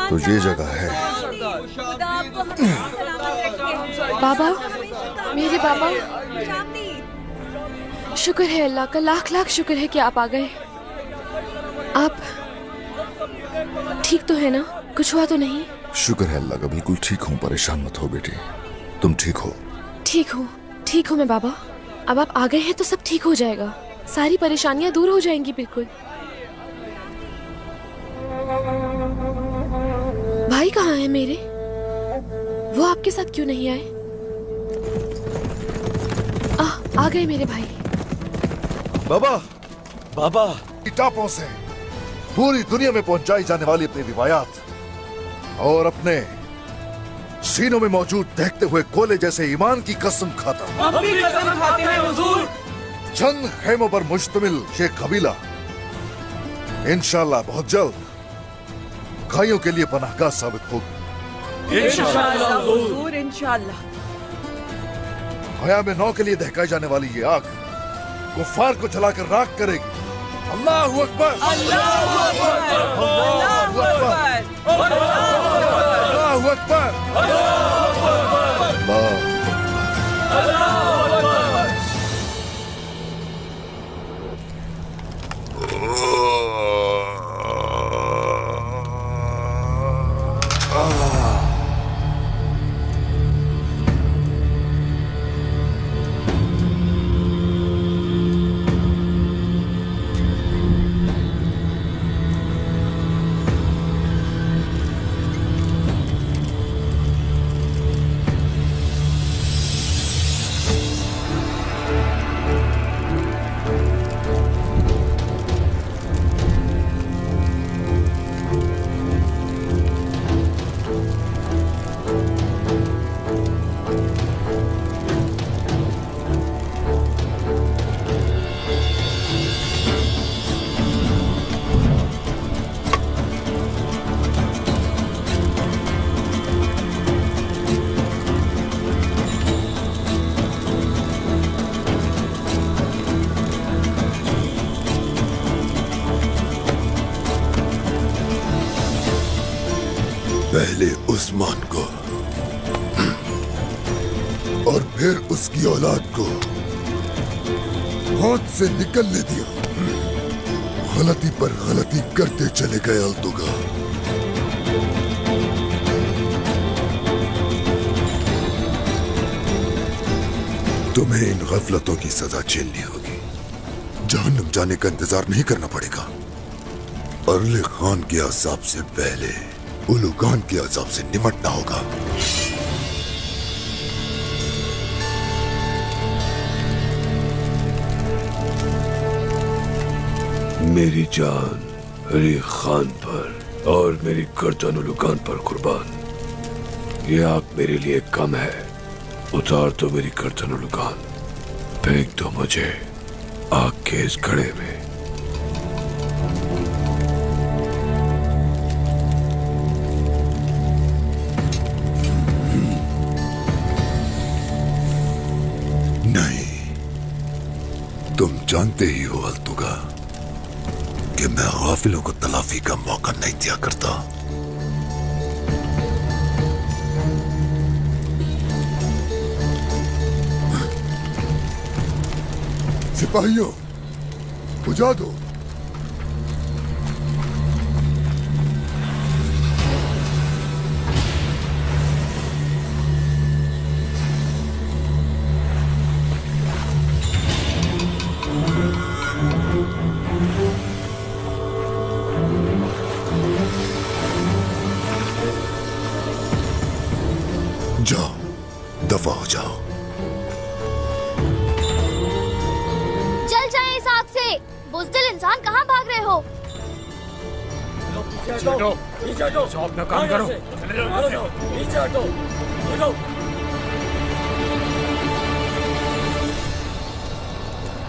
तो ये जगह है। बाबा, मेरे बाबा, शुक्र है अल्लाह का, लाख लाख शुक्र है कि आप आ गए। आप ठीक तो है ना? कुछ हुआ तो नहीं? शुक्र है अल्लाह का, बिल्कुल ठीक हूँ। परेशान मत हो बेटी, तुम ठीक हो? ठीक हूँ मैं बाबा। अब आप आ गए हैं तो सब ठीक हो जाएगा, सारी परेशानियां दूर हो जाएंगी बिल्कुल। भाई कहाँ हैं मेरे? वो आपके साथ क्यों नहीं आए? आ गए मेरे भाई। बाबा टापों से पूरी दुनिया में पहुंचाई जाने वाली अपनी रिवायात और अपने सीनों में मौजूद देखते हुए कोले जैसे ईमान की कसम खाता हूं। हम भी कसम खाते हैं हुजूर। चंद खेमों पर मुश्तमिल ये कबीला इंशाल्लाह बहुत जल्द गायों के लिए पनाहगाह साबित होगा। इंशाल्लाह हुजूर, इंशाल्लाह। हया में 9 के लिए दहकाई जाने वाली ये आग कुफ्फार को जलाकर राख करेगी। अल्लाहु अकबर, अल्लाहु अकबर, अल्लाहु अकबर, अल्लाहु अकबर, पहले उस्मान को और फिर उसकी औलाद को मौत से निकलने दिया। गलती पर गलती करते चले गए अल्तुगा। तुम्हें इन गफलतों की सजा झेलनी होगी। जहन्नुम जाने का इंतजार नहीं करना पड़ेगा। अरले खान के अजाब से पहले उलूगान के अजाब से निमटना होगा। मेरी जान अली खान पर और मेरी गर्दन उलूगान पर कुर्बान। ये आग मेरे लिए कम है। उतार दो मेरी गर्दन उलूगान, फेंक दो मुझे आग के इस घड़े में। तुम जानते ही हो अल्तुगा कि मैं गाफिलों को तलाफी का मौका नहीं दिया करता। सिपाहियों, बुझा दो। जाओ, दफा हो जाओ। चल जाए इस आग से। बुज़दिल इंसान, कहाँ भाग रहे हो? अपना काम करो।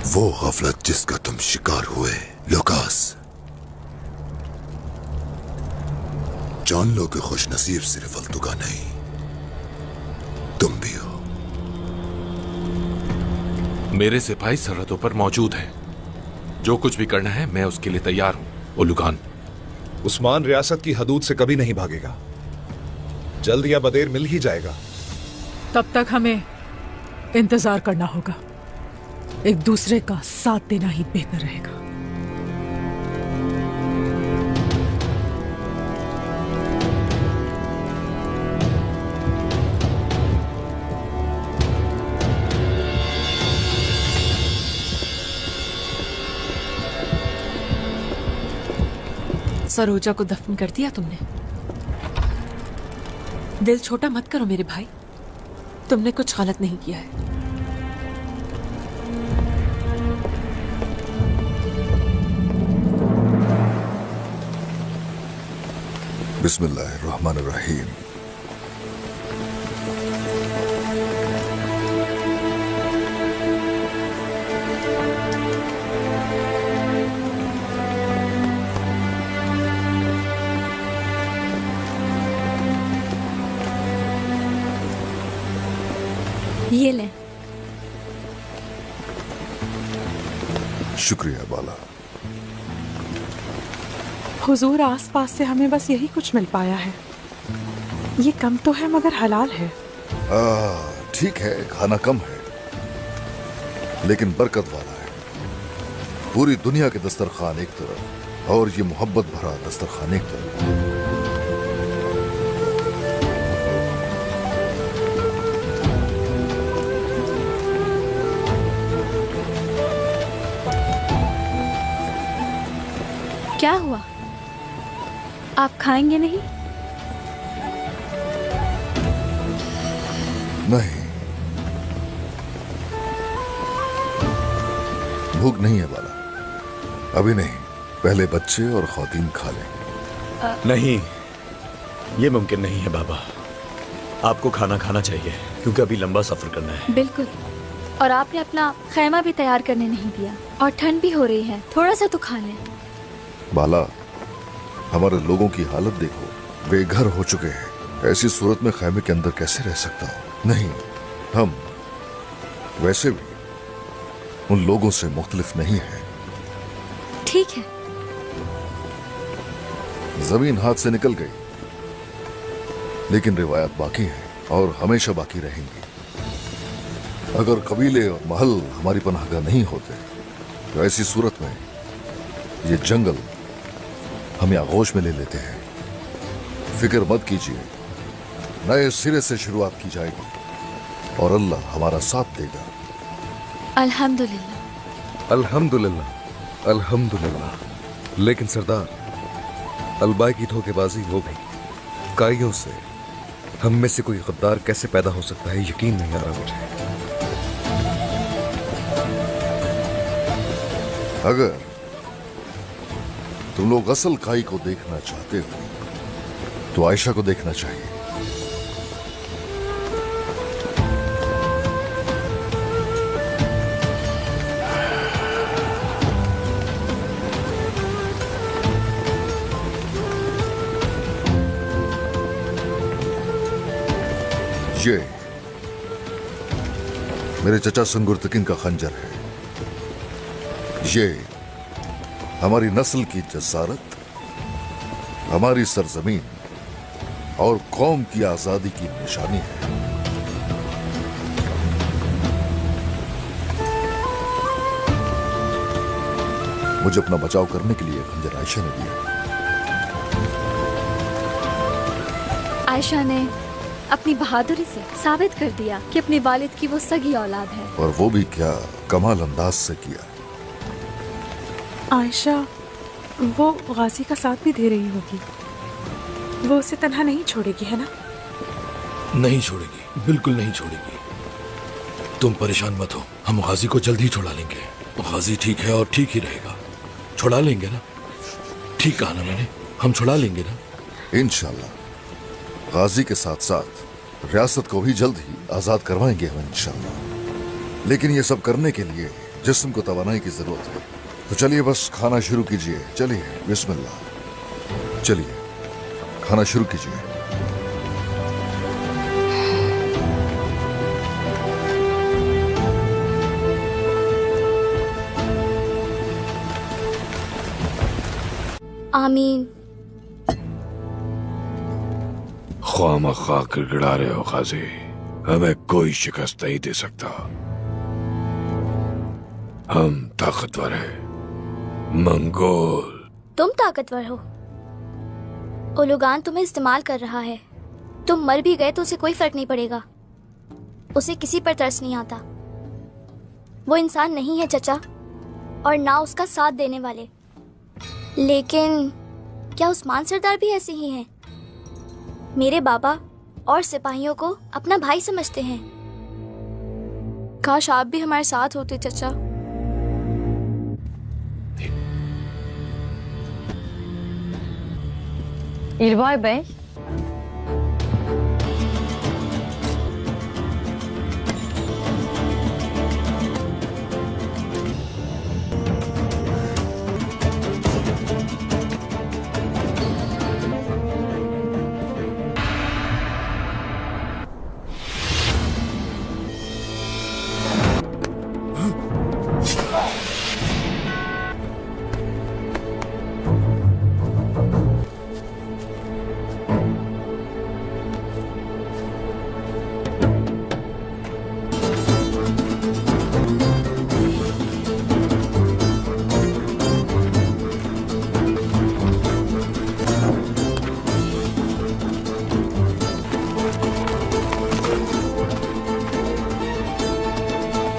वो गफलत जिसका तुम शिकार हुए, लुकास, जान लो कि खुश नसीब सिर्फ अल्तुगा नहीं, तुम भी हो। मेरे सिपाही सरहदों पर मौजूद हैं। जो कुछ भी करना है मैं उसके लिए तैयार हूं। उलूगान, उस्मान रियासत की हदूद से कभी नहीं भागेगा। जल्द या बदेर मिल ही जाएगा। तब तक हमें इंतजार करना होगा। एक दूसरे का साथ देना ही बेहतर रहेगा। सरोजा को दफन कर दिया तुमने? दिल छोटा मत करो मेरे भाई, तुमने कुछ गलत नहीं किया है। बिस्मिल्लाहिर्रहमानिर्रहीम। ये लें। शुक्रिया बाला। हुजूर, आसपास से हमें बस यही कुछ मिल पाया है। ये कम तो है मगर हलाल है। ठीक है, खाना कम है लेकिन बरकत वाला है। पूरी दुनिया के दस्तरखान एक तरफ और ये मोहब्बत भरा दस्तरखान एक तरफ। क्या हुआ? आप खाएंगे नहीं? नहीं, भूख नहीं है बाला। अभी नहीं, पहले बच्चे और खौतीन खा लें। नहीं, ये मुमकिन नहीं है बाबा। आपको खाना खाना चाहिए क्योंकि अभी लंबा सफर करना है। बिल्कुल। और आपने अपना खैमा भी तैयार करने नहीं दिया और ठंड भी हो रही है, थोड़ा सा तो खा लें। बाला, हमारे लोगों की हालत देखो, बेघर हो चुके हैं। ऐसी सूरत में खैमे के अंदर कैसे रह सकता हूँ? नहीं, हम वैसे भी उन लोगों से मुख्तलिफ नहीं है। ठीक है। जमीन हाथ से निकल गई लेकिन रिवायत बाकी है और हमेशा बाकी रहेंगी। अगर कबीले और महल हमारी पनाहगाह नहीं होते तो ऐसी सूरत में ये जंगल हमें आगोश में ले लेते हैं। फिक्र मत कीजिए, नए सिरे से शुरुआत की जाएगी और अल्लाह हमारा साथ देगा। अल्हम्दुलिल्लाह। अल्हम्दुलिल्लाह, अल्हम्दुलिल्लाह। लेकिन सरदार, अलबाई की धोखेबाजी हो गई। काइयों से हम में से कोई गद्दार कैसे पैदा हो सकता है, यकीन नहीं आ रहा मुझे। अगर तुम लोग असल काई को देखना चाहते हो तो आयशा को देखना चाहिए। ये मेरे चचा सुंगुरतकिन का खंजर है। ये हमारी नस्ल की जसारत, हमारी सरजमीन और कौम की आजादी की निशानी है। मुझे अपना बचाव करने के लिए खंजर आयशा ने दिया। आयशा ने अपनी बहादुरी से साबित कर दिया कि अपने वालिद की वो सगी औलाद है। और वो भी क्या कमाल अंदाज से किया। आयशा वो गाजी का साथ भी दे रही होगी। वो उसे तन्हा नहीं छोड़ेगी, है ना? नहीं छोड़ेगी, बिल्कुल नहीं छोड़ेगी। तुम परेशान मत हो, हम गाजी को जल्द ही छुड़ा लेंगे। गाजी ठीक है और ठीक ही रहेगा। छुड़ा लेंगे ना? ठीक कहा ना मैंने, हम छुड़ा लेंगे ना? इंशाल्लाह। गाजी के साथ साथ रियासत को भी जल्द ही आजाद करवाएंगे हम इंशाल्लाह। लेकिन ये सब करने के लिए जिस्म को तवानाई की जरूरत है। तो चलिए बस खाना शुरू कीजिए। चलिए, बिस्मिल्लाह। चलिए खाना शुरू कीजिए। आमीन। ख्वामख्वाह गिड़गिड़ा रहे हो गाजी। हमें कोई शिकस्त नहीं दे सकता। हम ताकतवर हैं। मंगोल। तुम ताकतवर हो। ओलुगान तुम्हें इस्तेमाल कर रहा है। तुम मर भी गए तो उसे कोई फर्क नहीं पड़ेगा। उसे किसी पर तरस नहीं आता। वो इंसान नहीं है चचा, और ना उसका साथ देने वाले। लेकिन क्या उस्मान सरदार भी ऐसे ही हैं? मेरे बाबा और सिपाहियों को अपना भाई समझते हैं। काश आप भी हमारे साथ होते चचा। İlbay Bey,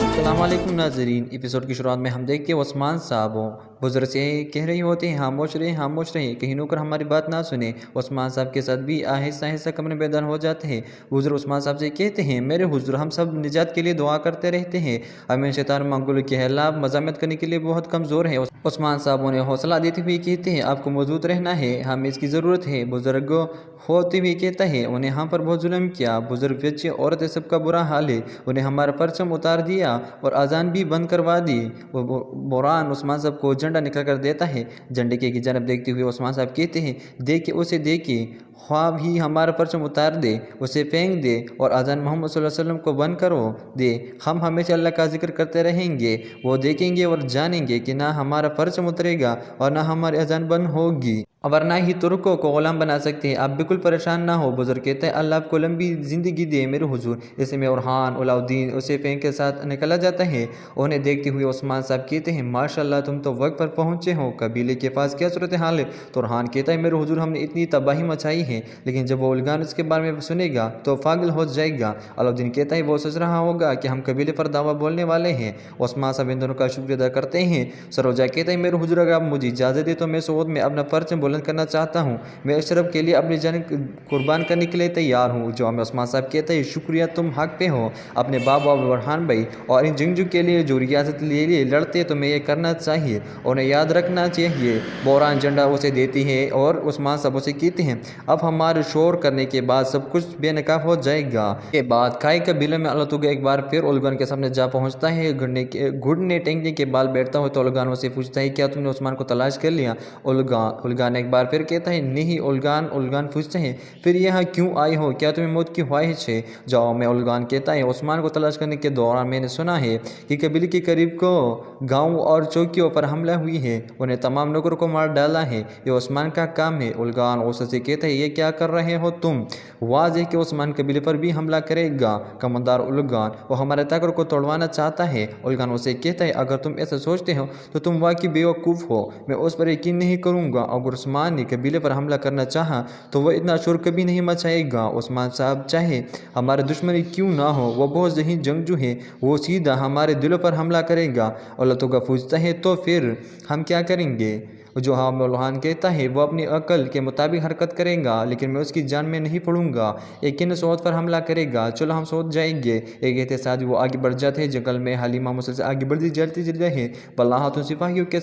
अस्सलामुअलैकुम नाज़रीन। एपिसोड की शुरुआत में हम देखते हैं उस्मान साहब बुजुर्ग से कह रही होते हैं खामोश रहे, कहीं नौकर हमारी बात ना सुने। उस्मान साहब के साथ भी आहिस्ता आहिस्ता कमरे बेदान हो जाते हैं। बुजुर्ग उस्मान साहब से कहते हैं, मेरे हुजूर, हम सब निजात के लिए दुआ करते रहते हैं। हमें शैतान मंगोल के खिलाफ मज़ामत करने के लिए बहुत कमज़ोर है। उस्मान साहब उन्हें हौसला देते हुए कहते हैं, आपको मौजूद रहना है, हमें इसकी ज़रूरत है। बुजुर्ग होते हुए कहता है, उन्हें हम पर बहुत जुल्म किया। बुजुर्ग, बच्चे, औरतें, सबका बुरा हाल है। उन्हें हमारा परचम उतार दिया और अजान भी बंद करवा दी। वो बुरान उस्मान साहब को झंडा निकल कर देता है। झंडे की जानब देखते हुए उस्मान साहब कहते हैं, देखे उसे देखे, ख्वाब ही हमारा परचम उतार दे, उसे फेंक दे और अजान मोहम्मद सल्लल्लाहु अलैहि वसल्लम को बंद करो दे। हम हमेशा अल्लाह का जिक्र करते रहेंगे। वो देखेंगे और जानेंगे कि ना हमारा परचम उतरेगा और ना हमारी अजान बंद होगी, वरना ही तुर्कों को गुलाम बना सकते हैं। आप बिल्कुल परेशान ना हो। बुजुर्ग कहते हैं, अल्लाह आपको लंबी ज़िंदगी दे मेरे हुजूर। इसमें उरहान अलाउद्दीन उसे फेंक के साथ निकला जाता है। उन्हें देखते हुए उस्मान साहब कहते हैं, माशाल्लाह, तुम तो वक्त पर पहुँचे हो। कबीले के पास क्या सूरत हाल है? तो उरहान कहता है, मेरे हुजूर, हमने इतनी तबाही मचाई है, लेकिन जब वो उलगान उसके बारे में सुनेगा तो पागल हो जाएगा। अलाउद्दीन कहता है, वो सोच रहा होगा कि हम कबीले पर दावा बोलने वाले हैं। उस्मान साहब इन दोनों का शुक्रिया अदा करते हैं। सरोजा कहता है, मेरे हुजूर, अगर आप मुझे इजाज़त दे तो मैं सऊद में अपना परचम बुलंद करना चाहता हूँ। मैं अशरफ के लिए अपनी जान कुर्बान करने के लिए तैयार हूँ। जो हमें उस्मान साहब कहता है, शुक्रिया, तुम हक पे हो। अपने बाबा बुरहान भाई और इन जंगजू के लिए जो रियासत ले लिए लड़ते, तुम्हें ये करना चाहिए, उन्हें याद रखना चाहिए। बोरान झंडा उसे देती है और उस्मान साहब उसे कहते हैं, अब हमारे शोर करने के बाद सब कुछ बेनकाब हो जाएगा। के बाद काई कबीले में अल्लाह तुगा एक बार फिर उलगान के सामने जा पहुँचता है। घुटने टेंगने के बाल बैठता हो तो उलगान उसे पूछता है, क्या तुमने उस्मान को तलाश कर लिया? उलगान एक बार फिर कहता है, नहीं। उलगान पूछते हैं, फिर यहाँ क्यों आए हो? क्या तुम्हें मौत की ख्वाहिश है? जाओ में उलगान कहता है, उस्मान को तलाश करने के दौरान मैंने सुना है कि कबीले के करीब को गाँव और चौकियों पर हमला हुई है, उन्हें तमाम नौकरों को मार डाला है। ये उस्मान का काम है। उलगान उससे कहता है, ये क्या कर रहे हो तुम? वाज़ है कि उस्मान कबीले पर भी हमला करेगा। कमांडर उलगान वो हमारे ताकत को तोड़वाना चाहता है। उलगान उसे कहता है, अगर तुम ऐसा सोचते हो तो तुम वाकई बेवकूफ़ हो। मैं उस पर यकीन नहीं करूँगा। अगर उस्मान ने कबीले पर हमला करना चाहा तो वह इतना शोर कभी नहीं मचाएगा। उस्मान साहब चाहे हमारे दुश्मनी क्यों ना हो, वो बहुत ज़हीन जंगजू है, वो सीधा हमारे दिलों पर हमला करेगा। अल्लाह तो का पूछता है, तो फिर हम क्या करेंगे? जो उलगान कहता है, वो अपनी अकल के मुताबिक हरकत करेगा, लेकिन मैं उसकी जान में नहीं पड़ूंगा। यकीन सऊद पर हमला करेगा। चलो हम सऊद जाएंगे। एक कहते साथ वो आगे बढ़ जाते हैं। जंगल में हलीमा मुसलसल आगे बढ़ती जाती है। बल्लाहातुन सिपाहियों के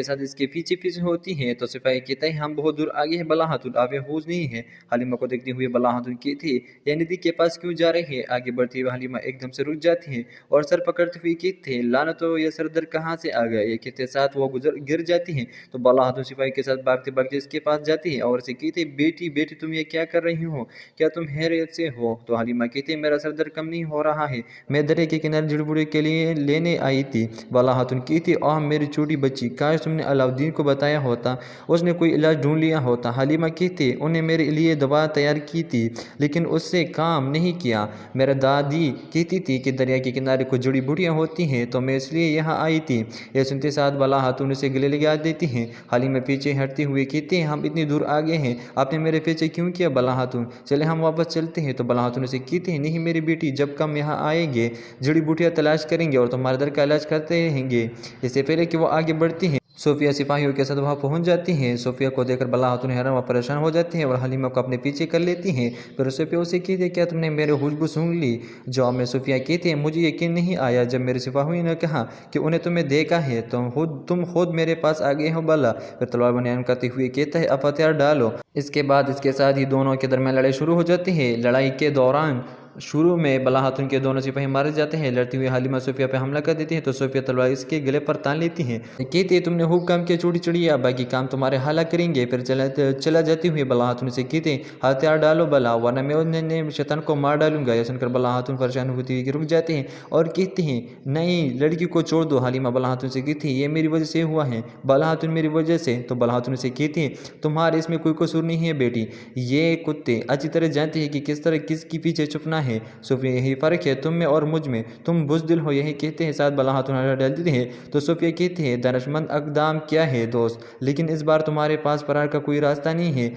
साथ इसके पीछे पीछे होती है। तो सिपाही कहता है, हम बहुत दूर आगे हैं बल्लाहातुन, आप बेहोश नहीं है। हलीमा को देखते हुए बल्लाहातुन कहती है, ये नदी के पास क्यों जा रहे हैं? आगे बढ़ती हुई हलीमा एकदम से रुक जाती है और सर पकड़ते हुए कहते हैं, लानत हो, ये सरदर्द कहाँ से आ गया? ये कहते साथ वो गिर जाती जाती है तो बाला हाथों सिपाही के साथ भागते भागते इसके पास जाती है और उसे कहती है, बेटी बेटी तुम ये क्या कर रही हो, क्या तुम हैरियत से हो? तो हलीमा कहती है, मेरा सर दर्द कम नहीं हो रहा है, मैं दरिया के किनारे जड़ी बूटी के लिए लेने आई थी। बाला हाथुन कहती, आह मेरी छोटी बच्ची, काश तुमने अलाउद्दीन को बताया होता, उसने कोई इलाज ढूंढ लिया होता। हलीमा कहती, उन्हें मेरे लिए दवा तैयार की थी लेकिन उससे काम नहीं किया। मेरा दादी कहती थी कि दरिया के किनारे कुछ जड़ी बूटियाँ होती हैं तो मैं इसलिए यहाँ आई थी। यह सुनते साथ बाला हाथुन उसे गले लगा देती हैं। हलीमा पीछे हटते हुए कहते हैं, हम इतनी दूर आ गए हैं, आपने मेरे पीछे क्यों किया बाला हाथुन, चले हम वापस चलते हैं। तो बाला हाथुन उसे कहते हैं, नहीं मेरी बेटी, जब कम यहाँ आएंगे जड़ी बूटियाँ तलाश करेंगे और तुम्हारे दर्द का इलाज करते रहेंगे। इससे पहले कि वो आगे बढ़ती हैं सोफिया सिपाहियों के साथ वहाँ पहुँच जाती हैं। सोफिया को देखकर बाला हाथुन हैरान व परेशान हो जाती हैं और हलीमा को अपने पीछे कर लेती हैं। फिर सोफिया उसे कहती है, क्या तुमने मेरे खुशबू सूंघ ली? जवाब में सोफिया कहती है, मुझे यकीन नहीं आया जब मेरे सिपाहियों ने कहा कि उन्हें तुम्हें देखा है, तुम खुद मेरे पास आ गए हो बाला। फिर तलवार बयान करते हुए कहता है, अब हथियार डालो। इसके बाद इसके साथ ही दोनों के दरमियान लड़ाई शुरू हो जाती है। लड़ाई के दौरान शुरू में बाला हाथुन के दोनों सिपाही मारे जाते हैं। लड़ती हुई हलीमा सोफिया पे हमला कर देती है तो सोफिया तलवार इसके गले पर तान लेती है। कहती है, तुमने खूब काम किया चोटी चढ़िया, बाकी काम तुम्हारे हाला करेंगे। फिर चला जाती हुई बाला हाथुन से कहते हैं, हथियार डालो बाला, वरना मैं उन्हें शैतान को मार डालूंगा। यह सुनकर बाला हाथुन परेशान होती हुई रुक जाते हैं और कहते हैं, नहीं लड़की को छोड़ दो। हलीमा बाला हाथुन से कहती है, ये मेरी वजह से हुआ है बाला हाथुन, मेरी वजह से। तो बाला हाथुन से कहती है, तुम्हारे इसमें कोई कसूर नहीं है बेटी, ये कुत्ते अच्छी तरह जानते हैं कि किस तरह किसकी पीछे छुपना है। सोफिया, यही फ़र्क है तुम में और मुझ में, तुम बुज़दिल हो, यही कहते हैं। साथ बाला हाथुन डाल देते हैं तो सोफिया कहती है, दानिशमंद अक़दाम क्या है दोस्त, लेकिन इस बार तुम्हारे पास फरार का कोई रास्ता नहीं है।